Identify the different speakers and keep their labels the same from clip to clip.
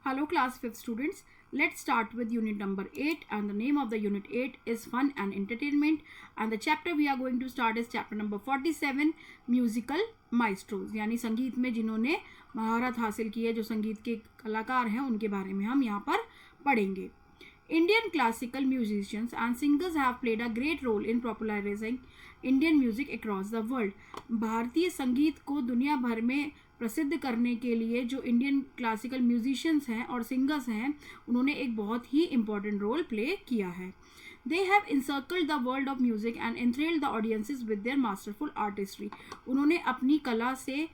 Speaker 1: Hello class 5th students. Let's start with unit number 8 and the name of the unit 8 is Fun and Entertainment and the chapter we are going to start is chapter number 47 Musical Maestros यानी संगीत में जिन्होंने महारत हासिल की है, जो संगीत के कलाकार हैं उनके बारे में हम यहाँ पर पढ़ेंगे. Indian classical musicians and singers have played a great role in popularizing Indian music across the world. भारतीय संगीत को दुनिया भर में प्रसिद्ध करने के लिए जो इंडियन क्लासिकल म्यूजिशियंस हैं और सिंगर्स हैं उन्होंने एक बहुत ही इम्पॉर्टेंट रोल प्ले किया है. They have encircled the world of music and enthralled the audiences with their masterful artistry. उन्होंने अपनी कला से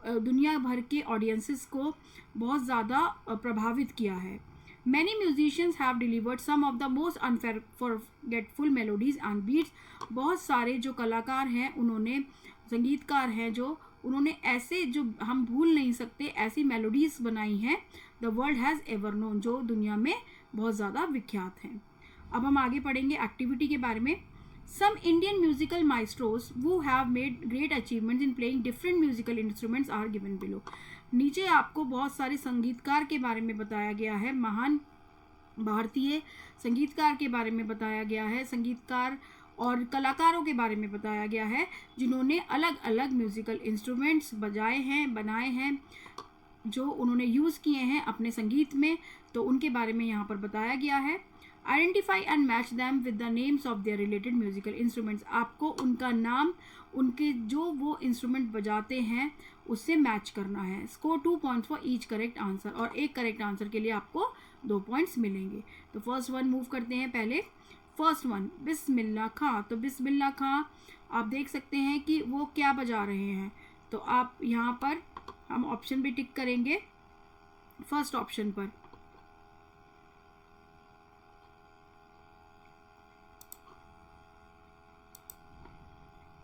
Speaker 1: दुनिया भर के ऑडियंसेस को बहुत ज़्यादा प्रभावित किया है. Many musicians have delivered some of the most unforgettable melodies and beats. बहुत सारे जो कलाकार हैं उन्होंने संगीतकार हैं जो उन्होंने ऐसे जो हम भूल नहीं सकते ऐसी मेलोडीज़ बनाई हैं the world has ever known, जो दुनिया में बहुत ज़्यादा विख्यात हैं. अब हम आगे पढ़ेंगे एक्टिविटी के बारे में. Some Indian musical maestros who have made great achievements in playing different musical instruments are given below. नीचे आपको बहुत सारे संगीतकार के बारे में बताया गया है, महान भारतीय संगीतकार के बारे में बताया गया है, संगीतकार और कलाकारों के बारे में बताया गया है जिन्होंने अलग अलग म्यूज़िकल इंस्ट्रूमेंट्स बजाए हैं, बनाए हैं, जो उन्होंने यूज़ किए हैं अपने संगीत में, तो उनके बारे में यहाँ पर बताया गया है. Identify and match them with the names of their related musical instruments. आपको उनका नाम उनके जो वो इंस्ट्रूमेंट बजाते हैं उससे मैच करना है. Score 2 points for each correct answer, और एक करेक्ट आंसर के लिए आपको 2 पॉइंट्स मिलेंगे. तो फर्स्ट वन मूव करते हैं. पहले फर्स्ट वन बिस्मिल्लाह खां. तो बिस्मिल्लाह खां आप देख सकते हैं कि वो क्या बजा रहे हैं, तो आप यहाँ पर हम ऑप्शन भी टिक करेंगे फर्स्ट ऑप्शन पर.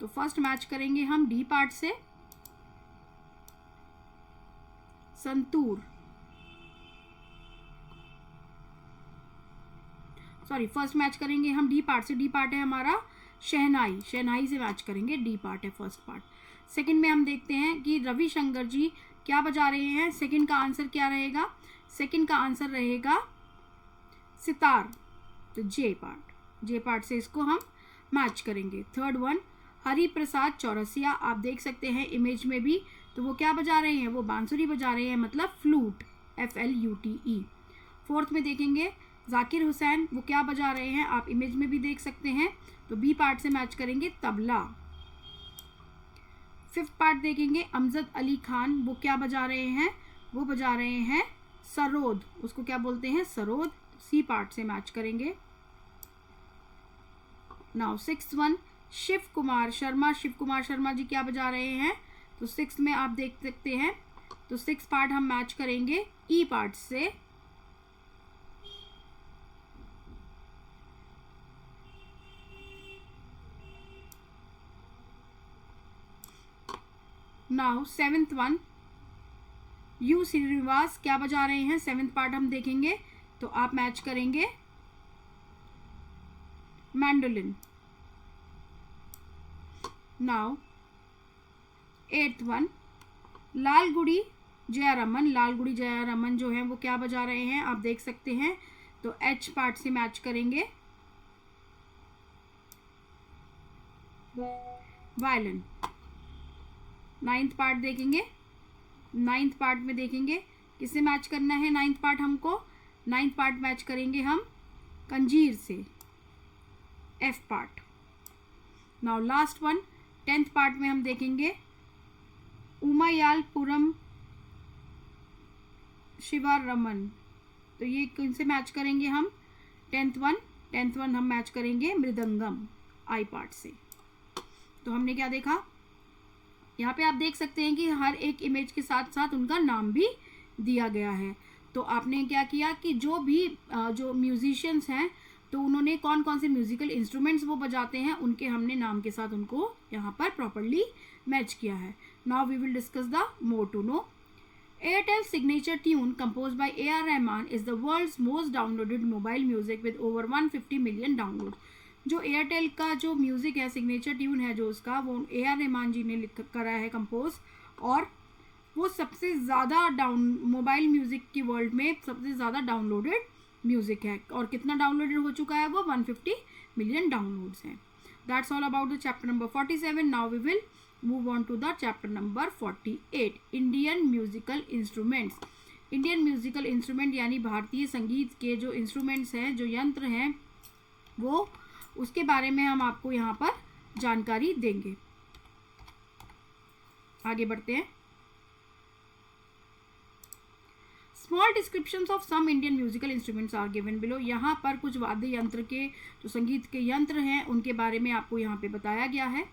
Speaker 1: तो फर्स्ट मैच करेंगे हम डी पार्ट से संतूर, सॉरी फर्स्ट मैच करेंगे हम डी पार्ट से. डी पार्ट है हमारा शहनाई, शहनाई से मैच करेंगे. डी पार्ट है फर्स्ट पार्ट. सेकंड में हम देखते हैं कि रविशंकर जी क्या बजा रहे हैं. सेकंड का आंसर क्या रहेगा? सेकंड का आंसर रहेगा सितार, तो जे पार्ट, जे पार्ट से इसको हम मैच करेंगे. थर्ड वन हरि प्रसाद चौरसिया, आप देख सकते हैं इमेज में भी, तो वो क्या बजा रहे हैं? वो बांसुरी बजा रहे हैं, मतलब फ्लूट, FLUTE. फोर्थ में देखेंगे जाकिर हुसैन, वो क्या बजा रहे हैं? आप इमेज में भी देख सकते हैं, तो बी पार्ट से मैच करेंगे तबला. फिफ्थ पार्ट देखेंगे अमजद अली खान, वो क्या बजा रहे हैं? वो बजा रहे हैं सरोद, उसको क्या बोलते हैं? सरोद. सी पार्ट से मैच करेंगे. Now sixth one Shiv Kumar Sharma, Shiv Kumar Sharma ji क्या बजा रहे हैं? तो सिक्स में आप देख सकते हैं, तो सिक्स पार्ट हम मैच करेंगे ई पार्ट से. Now seventh one you Srinivas क्या बजा रहे हैं? सेवेंथ पार्ट हम देखेंगे, तो आप मैच करेंगे mandolin. Now eighth one Lalgudi Jayaraman, Lalgudi Jayaraman जो है वो क्या बजा रहे हैं? आप देख सकते हैं, तो एच पार्ट से मैच करेंगे वायलिन. नाइन्थ पार्ट देखेंगे, नाइन्थ पार्ट में देखेंगे किससे मैच करना है? नाइन्थ पार्ट हमको, नाइन्थ पार्ट मैच करेंगे हम कंजीर से, F part. Now last one tenth part में हम देखेंगे उमायालपुरम शिवा रमन, तो ये किनसे मैच करेंगे हम? टेंथ वन हम मैच करेंगे मृदंगम, आई पार्ट से. तो हमने क्या देखा? यहाँ पे आप देख सकते हैं कि हर एक इमेज के साथ साथ उनका नाम भी दिया गया है. तो आपने क्या किया कि जो भी जो म्यूजिशियंस हैं तो उन्होंने कौन कौन से म्यूजिकल इंस्ट्रूमेंट्स वो बजाते हैं उनके हमने नाम के साथ उनको यहाँ पर प्रॉपरली मैच किया है. Now we will discuss the more to know. Airtel signature tune composed by AR Rahman is the world's most downloaded mobile music with over 150 million download. जो एयरटेल का जो म्यूज़िक है, सिग्नेचर ट्यून है जो उसका, वो AR रहमान जी ने करा है कंपोज, और वो सबसे ज़्यादा मोबाइल म्यूज़िक की वर्ल्ड में सबसे ज़्यादा डाउनलोडेड म्यूज़िक है। और कितना डाउनलोडेड हो चुका है वो 150 मिलियन डाउनलोड्स हैं। That's all about the chapter number 47. Now we will move on to the chapter number 48, Indian musical instruments. Indian musical instrument यानी भारतीय संगीत के जो इंस्ट्रूमेंट्स हैं, जो यंत्र हैं, वो उसके बारे में हम आपको यहाँ पर जानकारी देंगे। आगे बढ़ते हैं। Small descriptions of some Indian musical instruments are given below. यहाँ पर कुछ वाद्य यंत्र के, जो संगीत के यंत्र हैं, उनके बारे में आपको यहाँ पे बताया गया है।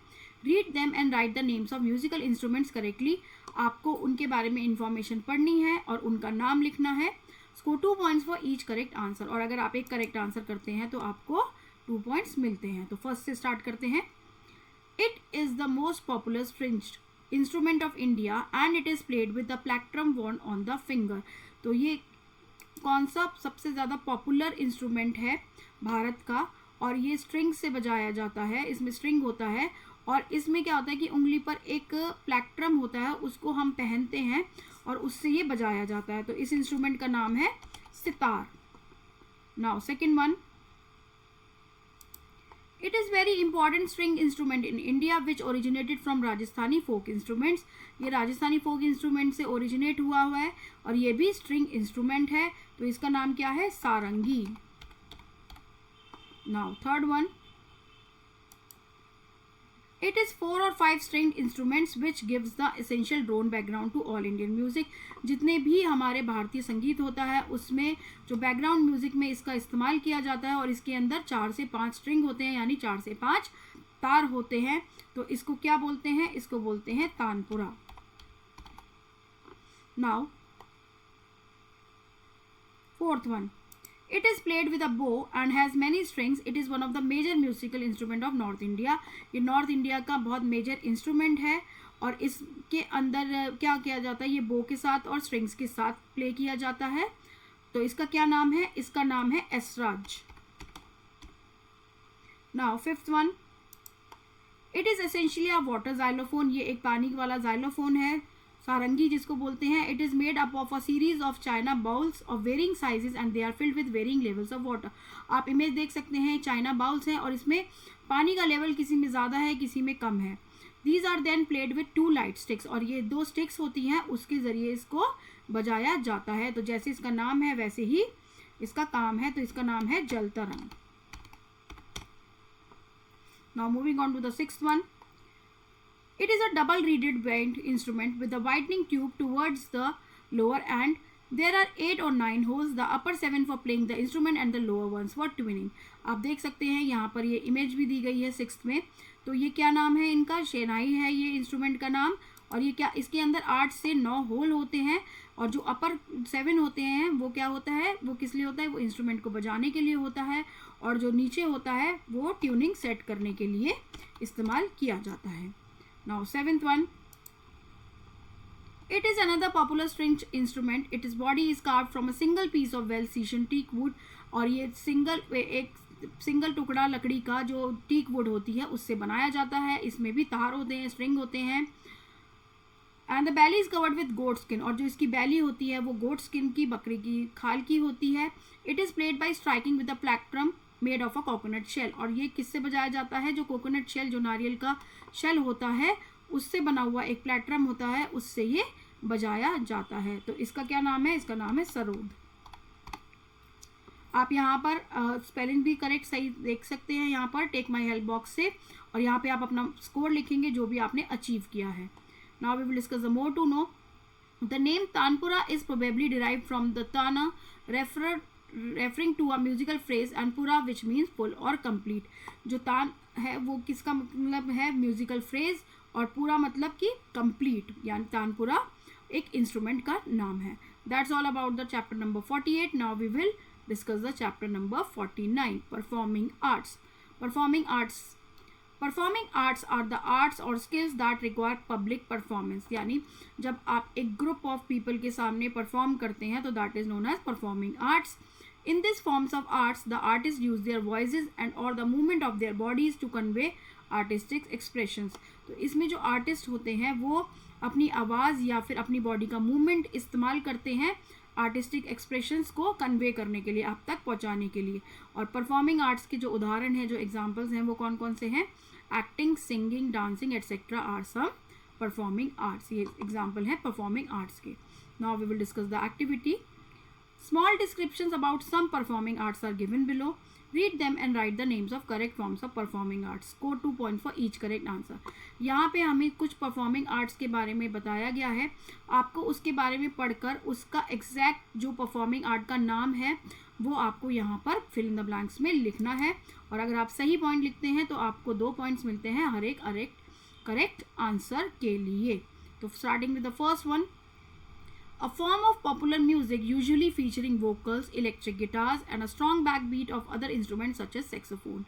Speaker 1: Read them and right the names of musical instruments correctly. आपको उनके बारे में इंफॉर्मेशन पढ़नी है और उनका नाम लिखना है। Score 2 points for each correct answer. और अगर आप एक करेक्ट आंसर करते हैं तो आपको 2 पॉइंट्स मिलते हैं। तो फर्स्ट से स्टार्ट करते हैं। It is the most popular stringed instrument of India and it is played with the plectrum worn on the finger. तो ये कौन सा सबसे ज़्यादा पॉपुलर इंस्ट्रूमेंट है भारत का, और ये स्ट्रिंग से बजाया जाता है। इसमें स्ट्रिंग होता है और इसमें क्या होता है कि उंगली पर एक प्लेक्ट्रम होता है, उसको हम पहनते हैं और उससे ये बजाया जाता है। तो इस इंस्ट्रूमेंट का नाम है sitar. Now second one, it is very important string instrument in India which originated from Rajasthani folk instruments. ये राजस्थानी फोक इंस्ट्रूमेंट से ओरिजिनेट हुआ है और ये भी स्ट्रिंग इंस्ट्रूमेंट है। तो इसका नाम क्या है? Sarangi. Now third one, it is 4 or 5 stringed instruments which gives the essential drone background to all Indian music। जितने भी हमारे भारतीय संगीत होता है उसमें जो बैकग्राउंड म्यूजिक में इसका इस्तेमाल किया जाता है, और इसके अंदर 4 से 5 स्ट्रिंग होते हैं, यानी 4 से 5 तार होते हैं। तो इसको क्या बोलते हैं? इसको बोलते हैं tanpura. Now fourth one, it is played with a bow and has many strings. It is one of the major musical instrument of North India। ये नॉर्थ इंडिया का बहुत मेजर इंस्ट्रूमेंट है और इसके अंदर क्या किया जाता है? ये बो के साथ और स्ट्रिंग्स के साथ प्ले किया जाता है। तो इसका क्या नाम है? इसका नाम है Esraj. Now fifth one, it is essentially a water xylophone. ये एक पानी वाला जाइलोफोन है, सारंगी जिसको बोलते हैं। It is made up of a series of china bowls of varying sizes and they are filled with varying levels of water. आप image देख सकते हैं, चाइना बाउल्स हैं और इसमें पानी का लेवल किसी में ज़्यादा है, किसी में कम है। These are then played with 2 light sticks. और ये 2 स्टिक्स होती हैं, उसके ज़रिए इसको बजाया जाता है। तो जैसे इसका नाम है वैसे ही इसका काम है। तो इसका नाम है jal tarang. Now moving on to the sixth one, it is a double reeded bent instrument with a widening tube towards the lower end. There are 8 or 9 holes, the upper 7 for playing the instrument and the lower ones for tuning। आप देख सकते हैं यहाँ पर ये image भी दी गई है 6th में। तो ये क्या नाम है इनका? शेनाई है ये इंस्ट्रूमेंट का नाम। और ये क्या, इसके अंदर 8 से 9 होल होते हैं और जो अपर 7 होते हैं वो क्या होता है? वो किस लिए होता है? वो इंस्ट्रूमेंट को बजाने के लिए होता है। और जो नीचे होता है वो ट्यूनिंग सेट करने के लिए इस्तेमाल किया जाता है। Now seventh one, it is another popular stringed instrument. Its body is carved from a single piece of well seasoned teak wood। और ये एक सिंगल टुकड़ा लकड़ी का जो टीक वुड होती है उससे बनाया जाता है। इसमें भी तार होते हैं, स्ट्रिंग होते हैं। And the belly is covered with goat skin. और जो इसकी बैली होती है वो गोट स्किन की, बकरी की खाल की होती है। It is played by striking with a plectrum made of a coconut shell. और ये किससे बजाया जाता है? जो कोकोनट शेल, जो नारियल का शेल होता है, उससे बना हुआ एक प्लेट्रम होता है, उससे ये बजाया जाता है। तो इसका क्या नाम है? इसका नाम है सरोद। आप यहाँ पर स्पेलिंग भी करेक्ट सही देख सकते हैं यहाँ पर टेक माई हेल्प बॉक्स से। और यहाँ पे आप अपना स्कोर लिखेंगे जो भी आपने अचीव किया है। Now we will discuss the more to know. The name tanpura is probably derived from the tana referring to a musical phrase and pura which means full or complete. जो तान है वो किसका मतलब है? Musical phrase. और पूरा मतलब कि कंप्लीट, यानी तानपुरा एक इंस्ट्रूमेंट का नाम है। That's all about the chapter number 48। Now we will discuss the chapter number 49, performing arts. Performing arts are the arts or skills that require public performance. यानी जब आप एक ग्रुप ऑफ पीपल के सामने परफॉर्म करते हैं तो that is known as performing arts. In these forms of arts, the artists use their voices and or the movement of their bodies to convey artistic expressions। तो इसमें जो artist होते हैं वो अपनी आवाज़ या फिर अपनी बॉडी का मूवमेंट इस्तेमाल करते हैं आर्टिस्टिक एक्सप्रेशंस को कन्वे करने के लिए, आप तक पहुंचाने के लिए। और परफॉर्मिंग आर्ट्स के जो उदाहरण हैं, जो एग्जांपल्स हैं, वो कौन कौन से हैं? Acting, singing, dancing etcetera are some performing arts. ये एग्जाम्पल है परफॉर्मिंग आर्ट्स के। Now we will discuss the activity. Small descriptions about some performing arts are given below. Read them and write the names of correct forms of performing arts. Score 2 points for each correct answer. यहाँ पे हमें कुछ performing arts के बारे में बताया गया है, आपको उसके बारे में पढ़कर उसका exact जो performing art का नाम है वो आपको यहाँ पर fill in the blanks में लिखना है, और अगर आप सही पॉइंट लिखते हैं तो आपको 2 पॉइंट्स मिलते हैं हर एक करेक्ट आंसर के लिए। तो starting with the first one, a form of popular music usually featuring vocals, electric guitars and a strong backbeat of other instruments such as saxophone.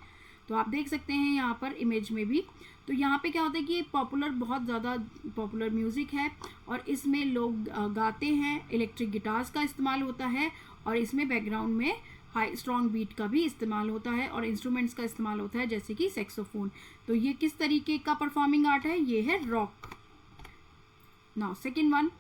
Speaker 1: तो आप देख सकते हैं यहाँ पर इमेज में भी, तो यहाँ पे क्या होता है कि ये पॉपुलर, बहुत ज़्यादा पॉपुलर म्यूज़िक है और इसमें लोग गाते हैं, इलेक्ट्रिक गिटार्स का इस्तेमाल होता है और इसमें बैकग्राउंड में हाई स्ट्रॉन्ग बीट का भी इस्तेमाल होता है और इंस्ट्रूमेंट्स का इस्तेमाल होता है जैसे कि सेक्सोफोन। तो ये किस तरीके का परफॉर्मिंग आर्ट है? ये है rock. Now second one,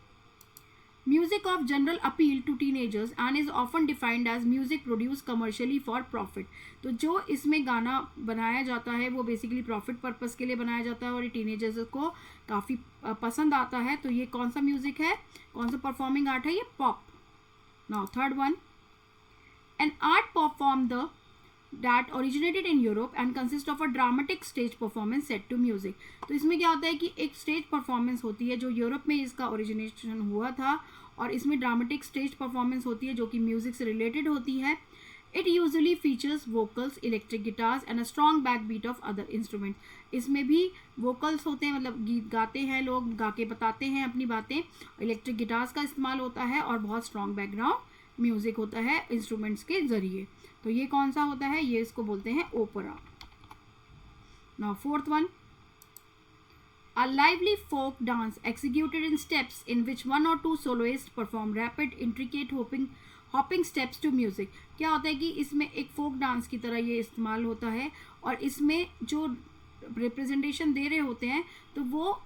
Speaker 1: Music of general appeal to teenagers and is often defined as music produced commercially for profit. तो जो इसमें गाना बनाया जाता है वो बेसिकली प्रॉफिट पर्पस के लिए बनाया जाता है और ये टीनेजर्स को काफ़ी पसंद आता है। तो ये कौन सा म्यूजिक है, कौन सा परफॉर्मिंग आर्ट है? ये pop. Now third one, an art perform the that originated in Europe and consist of a dramatic stage performance set to music. तो इसमें क्या होता है कि एक स्टेज परफॉर्मेंस होती है जो यूरोप में इसका ओरिजिनेशन हुआ था और इसमें ड्रामेटिक स्टेज परफॉर्मेंस होती है जो कि म्यूजिक से रिलेटेड होती है। It usually features vocals, electric guitars and a strong back beat of other instrument. इसमें भी वोकल्स होते हैं, मतलब गीत गाते हैं लोग, गा के बताते हैं अपनी बातें, इलेक्ट्रिक गिटार्स का इस्तेमाल होता है और बहुत स्ट्रॉन्ग बैकग्राउंड म्यूजिक होता है इंस्ट्रूमेंट्स के जरिए। तो ये कौन सा होता है? ये इसको बोलते हैं opera. Now fourth one, a lively folk dance executed in steps in which one or two soloists perform rapid intricate hopping steps to music. क्या होता है कि इसमें एक फोक डांस की तरह ये इस्तेमाल होता है और इसमें जो रिप्रेजेंटेशन दे रहे होते हैं तो वो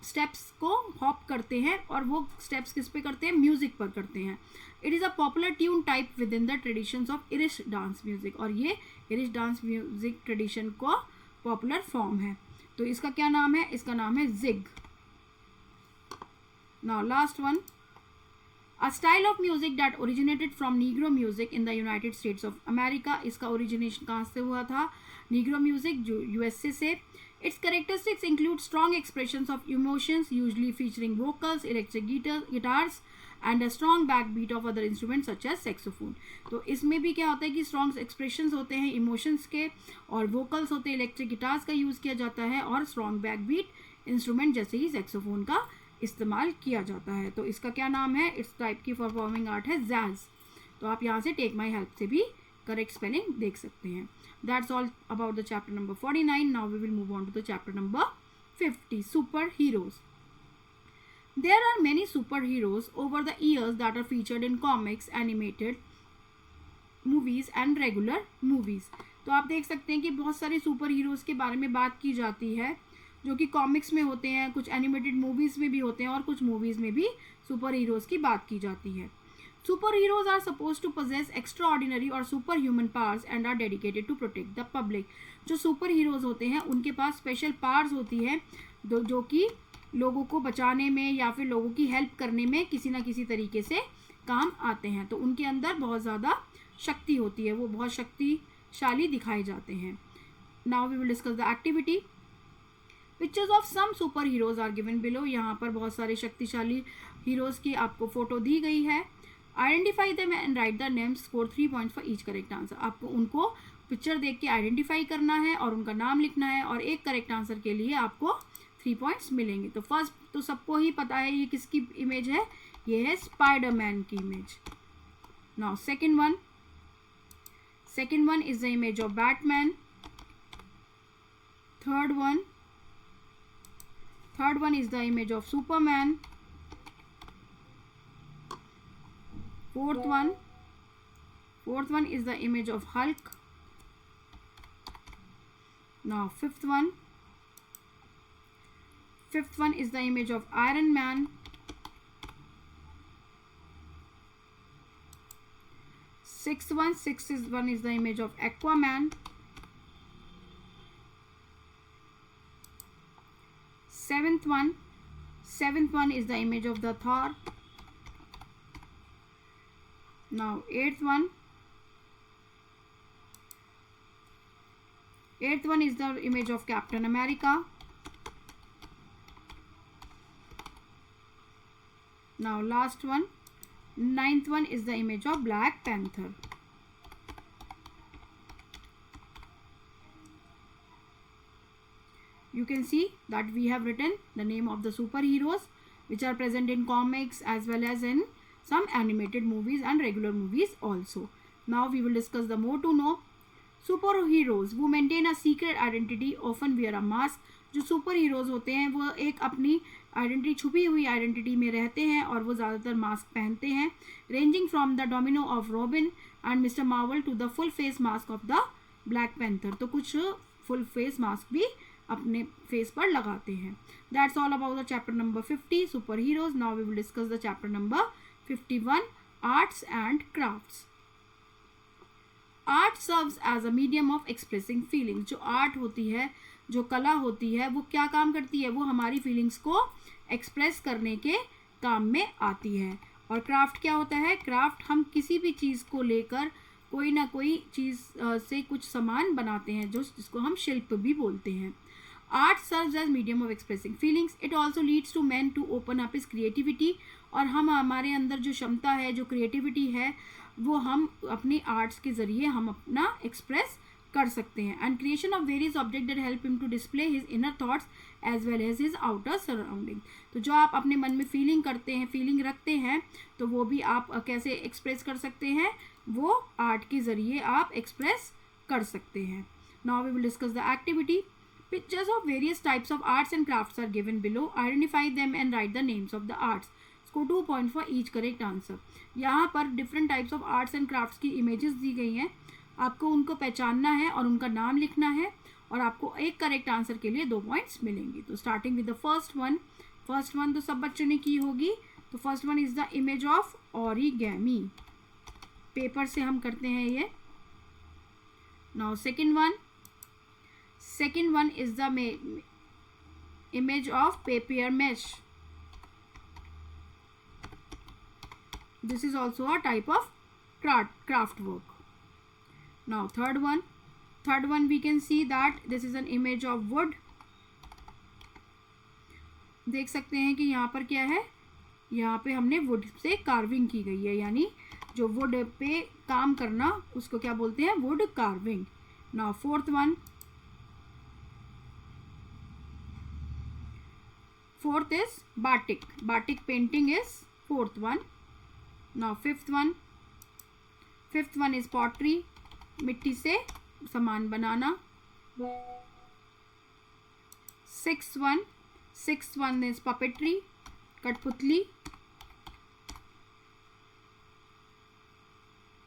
Speaker 1: स्टेप्स को हॉप करते हैं और वो स्टेप्स किस पे करते हैं? म्यूजिक पर करते हैं। It is a popular tune type within the traditions of Irish dance music, और ये इरिश डांस म्यूजिक ट्रेडिशन को पॉपुलर फॉर्म है। तो इसका क्या नाम है? इसका नाम है jig. Now last one, a style of music that originated from negro music in the United States of America. इसका ओरिजिनेशन कहाँ से हुआ था? नीग्रो म्यूजिक, जो यूएसए से। Its characteristics include strong expressions of emotions, usually featuring vocals, electric guitars, and a strong backbeat of other instruments such as saxophone. तो इसमें भी क्या होता है कि strong expressions होते हैं emotions के और vocals होते हैं, electric guitars का यूज़ किया जाता है और strong backbeat instrument जैसे ही saxophone का इस्तेमाल किया जाता है। तो इसका क्या नाम है? इस टाइप की परफॉर्मिंग आर्ट है जैज। तो आप यहाँ से टेक माई हेल्प से भी करेक्ट स्पेलिंग देख सकते हैं। That's all about the chapter number 49. Now we will move on to the chapter number 50, superheroes. There are many superheroes over the years that are featured in comics, animated movies and regular movies. तो आप देख सकते हैं कि बहुत सारे super heroes के बारे में बात की जाती है जो कि कॉमिक्स में होते हैं, कुछ एनिमेटेड मूवीज़ में भी होते हैं और कुछ मूवीज़ में भी सुपर हीरोज़ की बात की जाती है। Superheroes are supposed to possess extraordinary or superhuman powers and are dedicated to protect the public. जो सुपर हीरोज़ होते हैं उनके पास स्पेशल पावर्स होती है जो कि लोगों को बचाने में या फिर लोगों की हेल्प करने में किसी ना किसी तरीके से काम आते हैं। तो उनके अंदर बहुत ज़्यादा शक्ति होती है, वो बहुत शक्तिशाली दिखाए जाते हैं। Now we will discuss the activity. Pictures of some super heroes are given below. यहाँ पर बहुत सारे शक्तिशाली हीरोज़ की आपको फ़ोटो दी गई है। Identify them and right the names, score 3 points for each correct answer. आपको उनको पिक्चर देख के आइडेंटिफाई करना है और उनका नाम लिखना है और एक करेक्ट आंसर के लिए आपको 3 पॉइंट्स मिलेंगे। तो फर्स्ट तो सबको ही पता है ये किसकी इमेज है, ये है स्पाइडरमैन की image. Now second one is the image of Batman. Third one is the image of Superman. Fourth one is the image of Hulk. Now fifth Fifth one is the image of Iron Man. Sixth one is the image of Aquaman. Seventh one is the image of the Thor. Now eighth one is the image of Captain America. Now last one, ninth one is the image of Black Panther. You can see that we have written the name of the superheroes which are present in comics as well as in some animated movies and regular movies also. Now we will discuss the more to know. Superheroes who maintain a secret identity often wear a mask. जो super heroes होते हैं वो एक अपनी identity, छुपी हुई identity में रहते हैं और वो ज़्यादातर मास्क पहनते हैं. Ranging from the domino of Robin and Mister Marvel to the full face mask of the Black Panther. तो कुछ फुल फेस मास्क भी अपने फेस पर लगाते हैं. That's all about the chapter number 50 super heroes. Now we will discuss the chapter number 51 arts and crafts. Art serves as a medium of expressing feelings. जो art होती है, जो कला होती है, वो क्या काम करती है? वो हमारी फीलिंग्स को एक्सप्रेस करने के काम में आती है. और क्राफ्ट क्या होता है? क्राफ्ट हम किसी भी चीज़ को लेकर कोई ना कोई चीज़ से कुछ सामान बनाते हैं, जिसको हम शिल्प भी बोलते हैं. Art serves as medium of expressing feelings. It also leads to man to open up his creativity. और हम हमारे अंदर जो क्षमता है, जो क्रिएटिविटी है, वो हम अपने आर्ट्स के ज़रिए हम अपना एक्सप्रेस कर सकते हैं. And creation of various object that help him to display his inner thoughts as well as his outer surrounding. तो जो आप अपने मन में फीलिंग करते हैं, फीलिंग रखते हैं, तो वो भी आप कैसे एक्सप्रेस कर सकते हैं? वो आर्ट के ज़रिए आप एक्सप्रेस कर सकते हैं. Now we will discuss the activity. Pictures of various types of arts and crafts are given below. Identify them and write the names of the arts. Score 2 points for each correct answer. यहाँ पर different types of arts and crafts की images दी गई हैं. आपको उनको पहचानना है और उनका नाम लिखना है और आपको एक करेक्ट आंसर के लिए 2 पॉइंट्स मिलेंगे. तो starting with the first one तो सब बच्चों ने की होगी. तो first one is the image of origami. Paper से हम करते हैं ये. Now second one is the image of papier mesh. This is also a type of craft work. Now third one we can see that this is an image of wood. देख सकते हैं कि यहाँ पर क्या है? यहाँ पे हमने वुड से कार्विंग की गई है, यानी जो वुड पे काम करना उसको क्या बोलते हैं? Wood carving. Now fourth is batik. Batik painting is fourth one. Now fifth one is pottery. मिट्टी से सामान बनाना. Sixth one is puppetry. कठपुतली.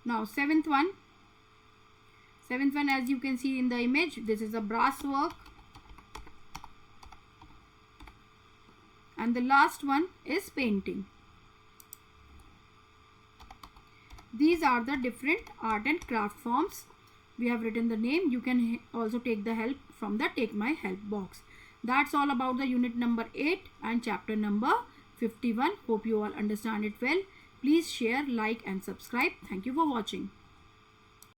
Speaker 1: Now seventh one as you can see in the image, this is a brass work. And the last one is painting. These are the different art and craft forms. We have written the name. You can also take the help from the Take My Help box. That's all about the unit number 8 and chapter number 51. Hope you all understand it well. Please share, like and subscribe. Thank you for watching.